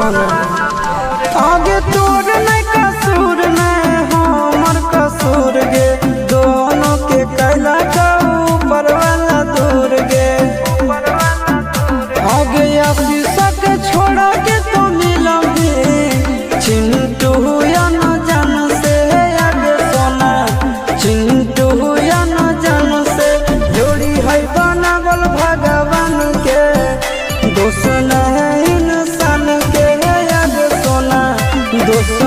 सोना आगे तोर नहीं कसूर नहीं हमर कसूर गे दोनों के कैला का ऊपर वाला दूर गे आगे आशीषा के छोड़ा के तो मिलम चिंटू या न जान से आगे सोना चिंटू या न जान से जोड़ी है बनावल भगवान के दोस्त नहीं इंसान के आगे सोना दोस्त